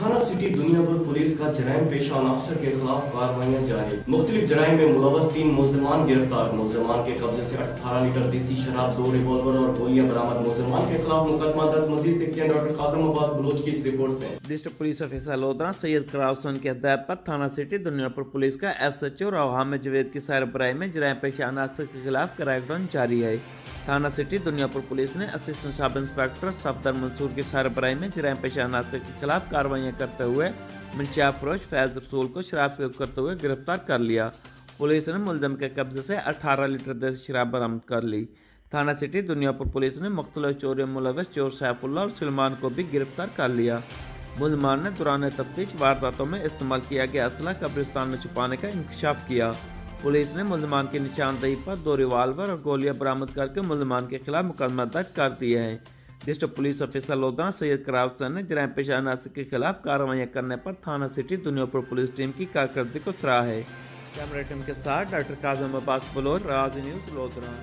थाना city Duniyapur police का जराइम पेशा अनासर के खिलाफ कार्रवाइयां जारी। मुख्तलिफ जराइम में मुलव्वस 3 मुल्जिमान गिरफ्तार। मुल्जिमान के कब्जे से 18 लीटर देसी शराब, 2 रिवॉल्वर और गोलियां बरामद। मुल्जिमान के खिलाफ मुकदमा दर्ज। मजीद देखते हैं डॉक्टर काजम अब्बास बलोच की इस रिपोर्ट में। District police officer Lodhran Syed कराउसन की हदायत पर थाना सिटी दुनियापुर पुलिस का SHO राव हामिद जवेद की सरबराही में जराइम पेशा अनासर के खिलाफ क्रैकडाउन जारी है। थाना सिटी दुनियापुर पुलिस ने assistant sub inspector Safdar Mansoor की सरबराही में जराइम पेशा अनासर के खिलाफ कार्रवाइयां करते हुए मंशिया फरोश फैज रसूल को शराब फरोख्त करते हुए गिरफ्तार कर लिया। पुलिस ने मुलजम के कब्जे से 18 लीटर देसी शराब बरामद कर ली। थाना सिटी दुनियापुर पुलिस ने मुख्तलिफ चोरियों में मुलव्वस चोर सैफुल्लाह और सलमान को भी गिरफ्तार कर लिया। मुलजमान ने दौरान तफ्तीश वारदातों में इस्तेमाल किया गया असला कब्रिस्तान में छुपाने का इंकशाफ किया। पुलिस ने मुलजमान की निशानदेही पर 2 रिवाल्वर और गोलियां बरामद करके मुलजमान के खिलाफ मुकदमा दर्ज कर दिए हैं। District police officer Lodhran Syed कराउसन ने जराइम पेशा अनासर के खिलाफ कार्रवाइयां करने पर थाना सिटी दुनियापुर पुलिस टीम की कारकर्दगी को सराहा है। कैमरा टीम के साथ डॉक्टर काजम अब्बास बलोच, राज न्यूज़ लोधरा।